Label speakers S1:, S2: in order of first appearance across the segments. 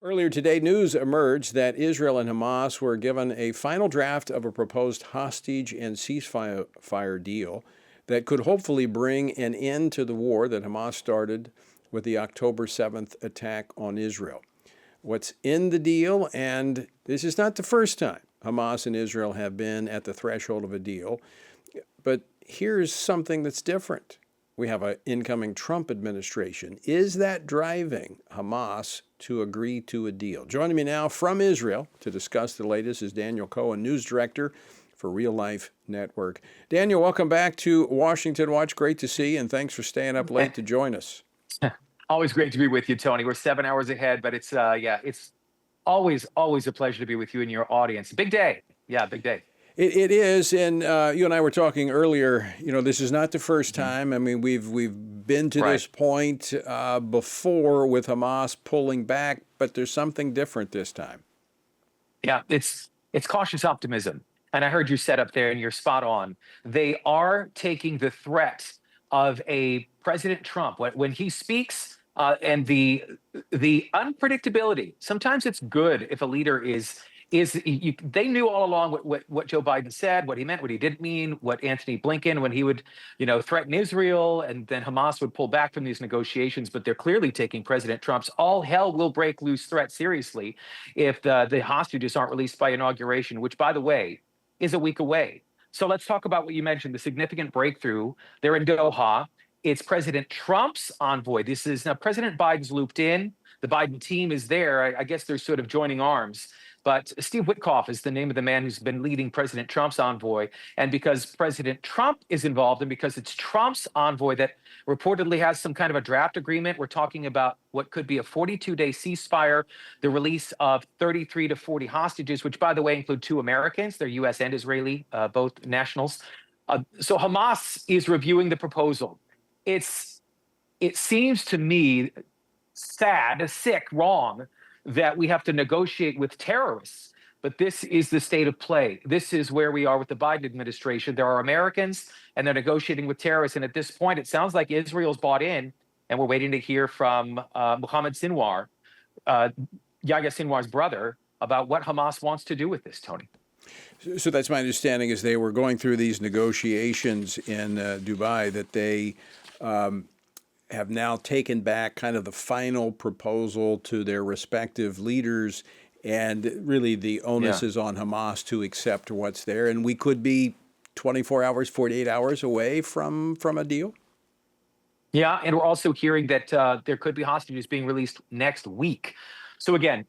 S1: Earlier today, news emerged that Israel and Hamas were given a final draft of a proposed hostage and ceasefire deal that could hopefully bring an end to the war that Hamas started with the October 7th attack on Israel. What's in the deal, and this is not the first time Hamas and Israel have been at the threshold of a deal, but here's something that's different. We have an incoming Trump administration. Is that driving Hamas to agree to a deal? Joining me now from Israel to discuss the latest is Daniel Cohen, news director for Real Life Network. Daniel, welcome back to Washington Watch. Great to see you, and thanks for staying up late to join us.
S2: Always great to be with you, Tony. We're 7 hours ahead, but it's always a pleasure to be with you and your audience. Big day. Yeah, big day.
S1: It is, and you and I were talking earlier. You know, this is not the first time. I mean, we've been to this point before with Hamas pulling back, but there's something different this time.
S2: Yeah, it's cautious optimism, and I heard you set up there, and you're spot on. They are taking the threat of a President Trump when he speaks, and the unpredictability. Sometimes it's good if a leader they knew all along what Joe Biden said, what he meant, what he didn't mean, what Anthony Blinken, when he would, threaten Israel, and then Hamas would pull back from these negotiations. But they're clearly taking President Trump's all hell will break loose threat seriously if the hostages aren't released by inauguration, which, by the way, is a week away. So let's talk about what you mentioned, the significant breakthrough. They're in Doha. It's President Trump's envoy. This is now President Biden's looped in. The Biden team is there. I guess they're sort of joining arms. But Steve Witkoff is the name of the man who's been leading President Trump's envoy. And because President Trump is involved, and because it's Trump's envoy that reportedly has some kind of a draft agreement, we're talking about what could be a 42-day ceasefire, the release of 33 to 40 hostages, which, by the way, include 2 Americans. They're U.S. and Israeli, both nationals. So Hamas is reviewing the proposal. It seems to me sad, sick, wrong that we have to negotiate with terrorists. But this is the state of play. This is where we are with the Biden administration. There are Americans, and they're negotiating with terrorists. And at this point, it sounds like Israel's bought in, and we're waiting to hear from Mohammed Sinwar, Yahya Sinwar's brother, about what Hamas wants to do with this, Tony.
S1: So that's my understanding, is they were going through these negotiations in Dubai, that they have now taken back kind of the final proposal to their respective leaders, and really the onus is on Hamas to accept what's there. And we could be 24 hours, 48 hours away from a deal.
S2: Yeah, and we're also hearing that there could be hostages being released next week. So again,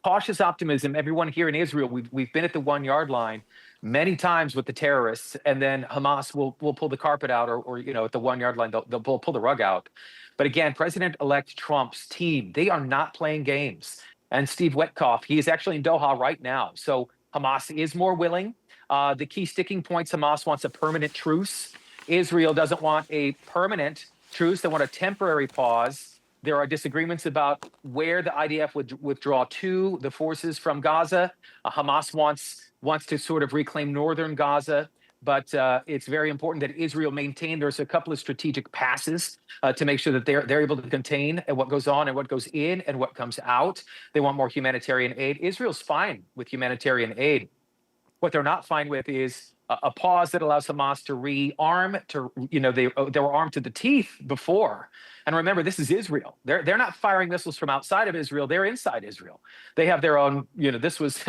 S2: cautious optimism. Everyone here in Israel, we've been at the 1-yard line many times with the terrorists, and then Hamas will pull the carpet out, or at the 1-yard line, they'll pull the rug out. But again, President-elect Trump's team, they are not playing games. And Steve Witkoff, he is actually in Doha right now. So Hamas is more willing. The key sticking points: Hamas wants a permanent truce. Israel doesn't want a permanent truce. They want a temporary pause. There are disagreements about where the IDF would withdraw to the forces from Gaza. Hamas wants to sort of reclaim northern Gaza, but it's very important that Israel maintain. There's a couple of strategic passes to make sure that they're able to contain what goes on and what goes in and what comes out. They want more humanitarian aid. Israel's fine with humanitarian aid. What they're not fine with is a pause that allows Hamas to rearm. They were armed to the teeth before. And remember, this is Israel. They're not firing missiles from outside of Israel. They're inside Israel. They have their own. This was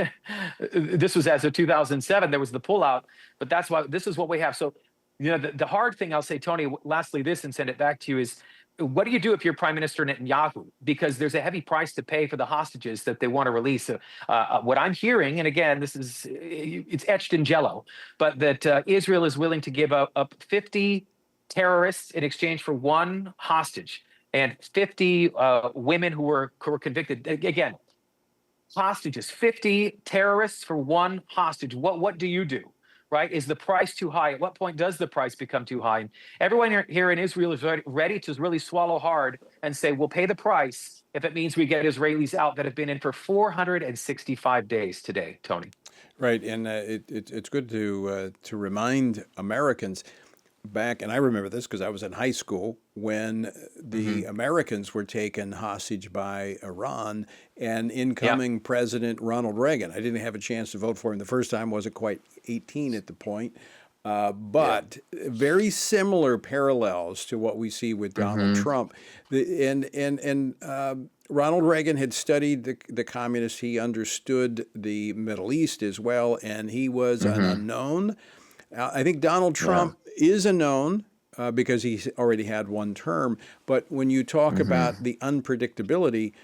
S2: as of 2007. There was the pullout, but that's why this is what we have. So, the hard thing I'll say, Tony. Lastly, this, and send it back to you, is what do you do if you're Prime Minister Netanyahu? Because there's a heavy price to pay for the hostages that they want to release. What I'm hearing, and again, it's etched in jello, but that Israel is willing to give up 50 terrorists in exchange for 1 hostage, and 50 women who were convicted. Again, hostages, 50 terrorists for 1 hostage. What do you do? Right? Is the price too high? At what point does the price become too high? And everyone here in Israel is ready to really swallow hard and say, we'll pay the price if it means we get Israelis out that have been in for 465 days today, Tony.
S1: Right, and it's good to remind Americans back, and I remember this because I was in high school when the
S2: Hmm.
S1: Americans were taken hostage by Iran and
S2: Yeah.
S1: incoming President Ronald Reagan. I didn't have a chance to vote for him the first time, wasn't quite 18 at the point.
S2: Yeah.
S1: But very similar parallels to what we see with Donald
S2: Hmm.
S1: Trump. Ronald Reagan had studied the communists. He understood the Middle East as well, and he was an
S2: Hmm.
S1: unknown. I think Donald
S2: Yeah.
S1: Trump is a known because he's already had one term. But when you talk about
S2: Hmm.
S1: the unpredictability,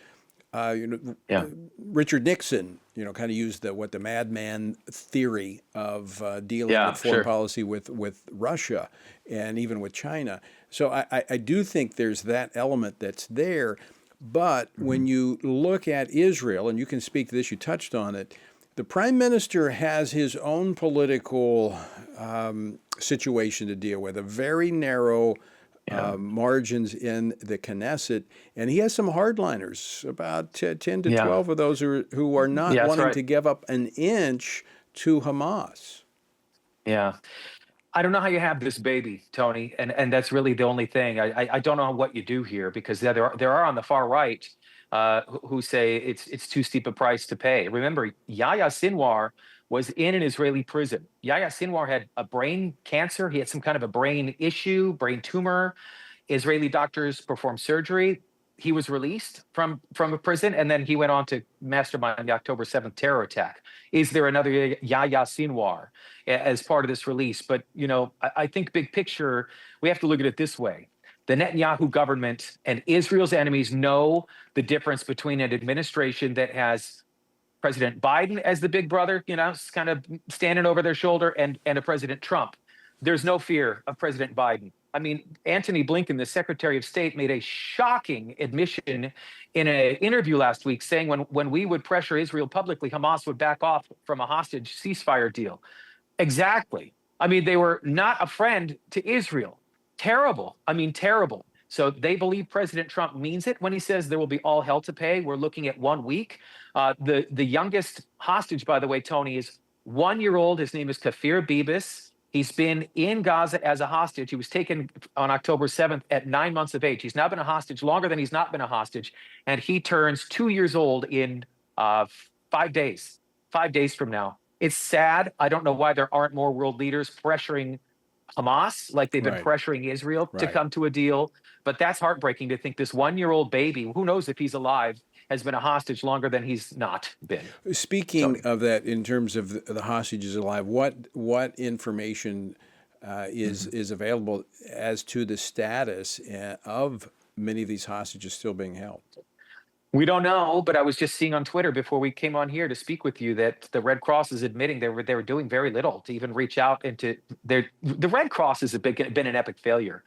S1: uh, you know,
S2: Yeah.
S1: Richard Nixon, kind of used the madman theory of dealing with
S2: Yeah.
S1: foreign
S2: Sure.
S1: policy with Russia and even with China. So I do think there's that element that's there. But
S2: Hmm.
S1: when you look at Israel, and you can speak to this, you touched on it, the prime minister has his own political situation to deal with, a very narrow
S2: Yeah.
S1: margins in the Knesset, and he has some hardliners, about 10 to
S2: Yeah.
S1: 12 of those who are not
S2: Yeah. That's
S1: wanting
S2: right.
S1: to give up an inch to Hamas.
S2: Yeah. I don't know how you have this baby, Tony, and that's really the only thing. I don't know what you do here because there are on the far right who say it's too steep a price to pay. Remember, Yahya Sinwar was in an Israeli prison. Yahya Sinwar had a brain cancer. He had some kind of a brain issue, brain tumor. Israeli doctors performed surgery. He was released from a prison, and then he went on to mastermind the October 7th terror attack. Is there another Yahya Sinwar as part of this release? But I think big picture, we have to look at it this way: the Netanyahu government and Israel's enemies know the difference between an administration that has President Biden as the big brother, kind of standing over their shoulder, and a President Trump. There's no fear of President Biden. I mean, Antony Blinken, the Secretary of State, made a shocking admission in an interview last week saying when we would pressure Israel publicly, Hamas would back off from a hostage ceasefire deal. Exactly. I mean, they were not a friend to Israel. Terrible. I mean, terrible. So they believe President Trump means it when he says there will be all hell to pay. We're looking at 1 week. The youngest hostage, by the way, Tony, is 1 year old. His name is Kafir Bibis. He's been in Gaza as a hostage. He was taken on October 7th at 9 months of age. He's now been a hostage longer than he's not been a hostage. And he turns 2 years old in 5 days, 5 days from now. It's sad. I don't know why there aren't more world leaders pressuring Hamas like they've been
S1: Right,
S2: pressuring Israel to
S1: right.
S2: come to a deal. But that's heartbreaking to think this 1 year old baby, who knows if he's alive, has been a hostage longer than he's not been.
S1: Speaking
S2: Tony.
S1: of that, in terms of the hostages alive, what information is
S2: Mhm.
S1: is available as to the status of many of these hostages still being held?
S2: We don't know, but I was just seeing on Twitter before we came on here to speak with you that the Red Cross is admitting they were doing very little to even reach out into the Red Cross has been an epic failure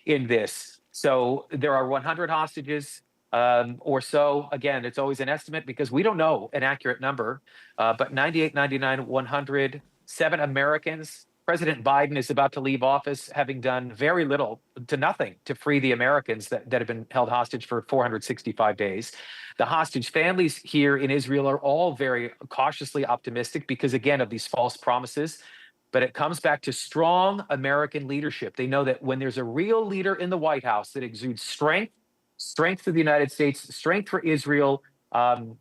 S2: in this. So there are 100 hostages or so. Again, it's always an estimate because we don't know an accurate number. But 98, 99, 100, 7 Americans. President Biden is about to leave office, having done very little to nothing to free the Americans that have been held hostage for 465 days. The hostage families here in Israel are all very cautiously optimistic because, again, of these false promises. But it comes back to strong American leadership. They know that when there's a real leader in the White House that exudes strength, strength for the United States, strength for Israel, um,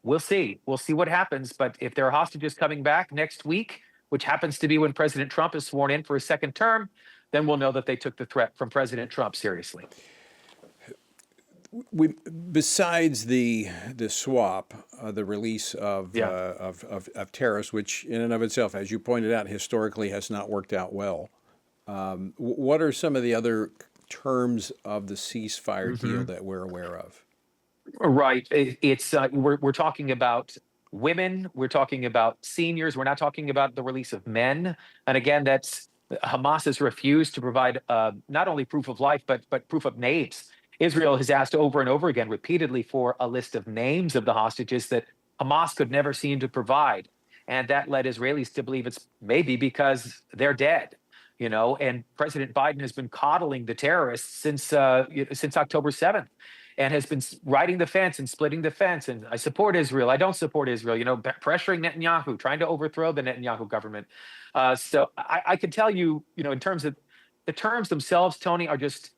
S2: we'll see. We'll see what happens. But if there are hostages coming back next week, which happens to be when President Trump is sworn in for a second term, then we'll know that they took the threat from President Trump seriously.
S1: We, besides the swap, the release
S2: Yeah.
S1: of tariffs, which in and of itself, as you pointed out, historically has not worked out well. What are some of the other terms of the ceasefire deal
S2: Hmm.
S1: that we're aware of?
S2: Right. It's we're talking about women. We're talking about seniors. We're not talking about the release of men. And again, that's Hamas has refused to provide not only proof of life but proof of names. Israel has asked over and over again, repeatedly, for a list of names of the hostages that Hamas could never seem to provide, and that led Israelis to believe it's maybe because they're dead. And President Biden has been coddling the terrorists since October 7th and has been riding the fence and splitting the fence. And I support Israel. I don't support Israel. Pressuring Netanyahu, trying to overthrow the Netanyahu government. So I can tell you, in terms of the terms themselves, Tony, are just,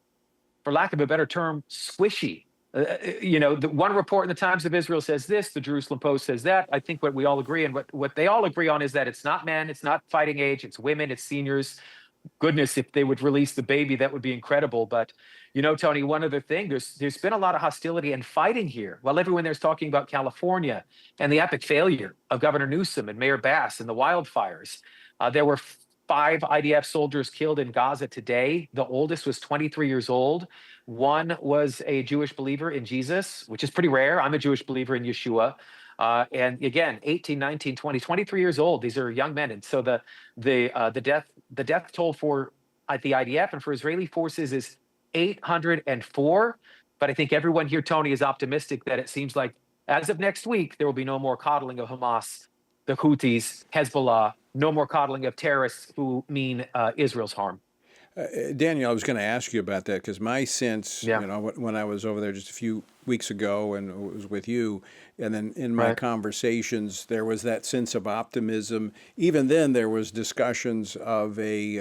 S2: for lack of a better term, squishy. The one report in the Times of Israel says this, the Jerusalem Post says that. I think what we all agree, and what they all agree on, is that it's not men, it's not fighting age, it's women, it's seniors. Goodness, if they would release the baby, that would be incredible. But Tony, one other thing, there's been a lot of hostility and fighting here. While everyone there's talking about California and the epic failure of Governor Newsom and Mayor Bass and the wildfires, there were 5 IDF soldiers killed in Gaza today. The oldest was 23 years old. One was a Jewish believer in Jesus, which is pretty rare. I'm a Jewish believer in Yeshua. And again, 18, 19, 20, 23 years old. These are young men. And so the death toll for the IDF and for Israeli forces is 804. But I think everyone here, Tony, is optimistic that it seems like as of next week, there will be no more coddling of Hamas, the Houthis, Hezbollah, no more coddling of terrorists who mean Israel's harm.
S1: Daniel, I was going to ask you about that because my sense,
S2: Yeah.
S1: when I was over there just a few weeks ago and it was with you, and then in my
S2: Right.
S1: conversations, there was that sense of optimism. Even then, there was discussions of a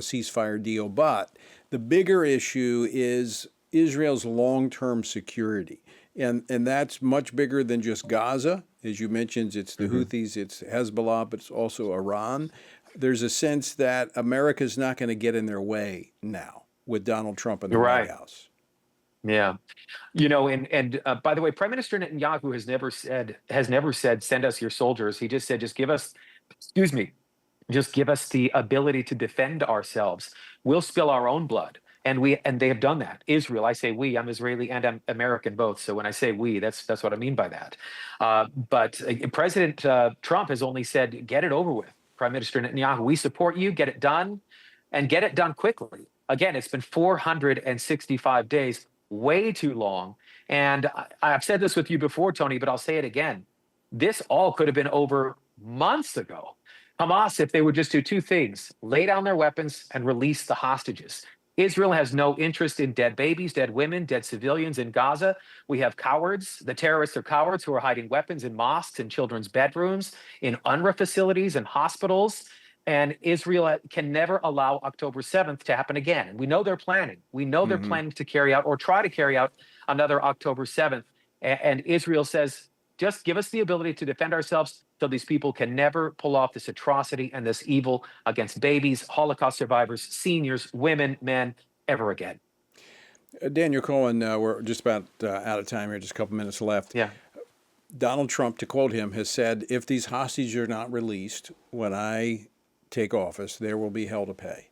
S1: ceasefire deal, but the bigger issue is Israel's long-term security, and that's much bigger than just Gaza. As you mentioned, it's the Houthis, it's Hezbollah, but it's also Iran. There's a sense that America's not going to get in their way now with Donald Trump in the
S2: You're
S1: White
S2: right.
S1: House.
S2: Yeah. And by the way, Prime Minister Netanyahu has never said, send us your soldiers. He just said, just give us, excuse me, just give us the ability to defend ourselves. We'll spill our own blood. And they have done that. Israel, I say we, I'm Israeli and I'm American both. So when I say we, that's what I mean by that. But President Trump has only said, get it over with. Prime Minister Netanyahu, we support you, get it done, and get it done quickly. Again, it's been 465 days, way too long. And I've said this with you before, Tony, but I'll say it again. This all could have been over months ago. Hamas, if they would just do 2 things, lay down their weapons and release the hostages. Israel has no interest in dead babies, dead women, dead civilians in Gaza. We have cowards. The terrorists are cowards who are hiding weapons in mosques and children's bedrooms, in UNRWA facilities and hospitals. And Israel can never allow October 7th to happen again. And we know they're planning. We know they're planning to carry out or try to carry out another October 7th. And Israel says, just give us the ability to defend ourselves so these people can never pull off this atrocity and this evil against babies, Holocaust survivors, seniors, women, men, ever again.
S1: Daniel Cohen, we're just about out of time here, just a couple minutes left.
S2: Yeah.
S1: Donald Trump, to quote him, has said, if these hostages are not released when I take office, there will be hell to pay.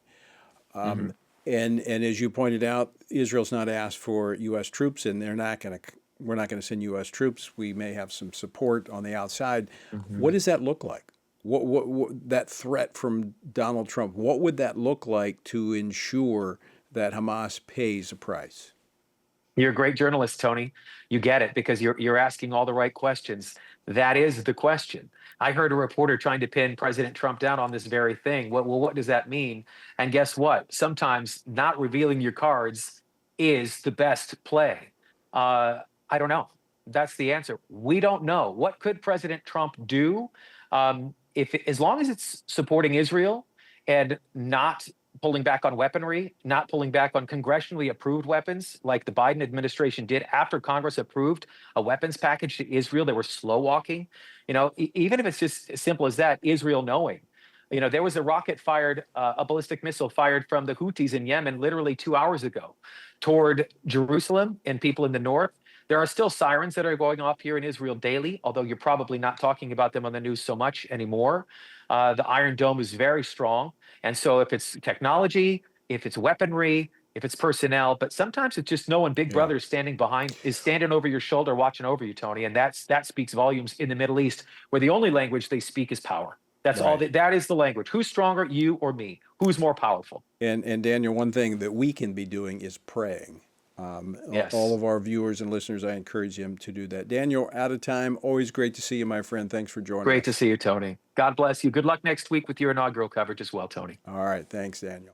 S1: And as you pointed out, Israel's not asked for U.S. troops, and we're not going to send U.S. troops. We may have some support on the outside. What does that look like? What that threat from Donald Trump? What would that look like to ensure that Hamas pays a price?
S2: You're a great journalist, Tony. You get it because you're asking all the right questions. That is the question. I heard a reporter trying to pin President Trump down on this very thing. Well, what does that mean? And guess what? Sometimes not revealing your cards is the best play. I don't know. That's the answer. We don't know. What could President Trump do? As long as it's supporting Israel and not pulling back on weaponry, not pulling back on congressionally approved weapons like the Biden administration did after Congress approved a weapons package to Israel. They were slow walking. Even if it's just as simple as that, Israel knowing. There was a rocket fired, a ballistic missile fired from the Houthis in Yemen literally 2 hours ago toward Jerusalem and people in the north. There are still sirens that are going off here in Israel daily, although you're probably not talking about them on the news so much anymore. The Iron Dome is very strong. And so if it's technology, if it's weaponry, if it's personnel, but sometimes it's just knowing Big Brother is standing over your shoulder, watching over you, Tony. And that speaks volumes in the Middle East, where the only language they speak is power. That's all. That is the language. Who's stronger, you or me? Who's more powerful?
S1: And Daniel, one thing that we can be doing is praying.
S2: Yes.
S1: All of our viewers and listeners, I encourage them to do that. Daniel, out of time. Always great to see you, my friend. Thanks for joining us.
S2: Great to see you, Tony. God bless you. Good luck next week with your inaugural coverage as well, Tony.
S1: All right. Thanks, Daniel.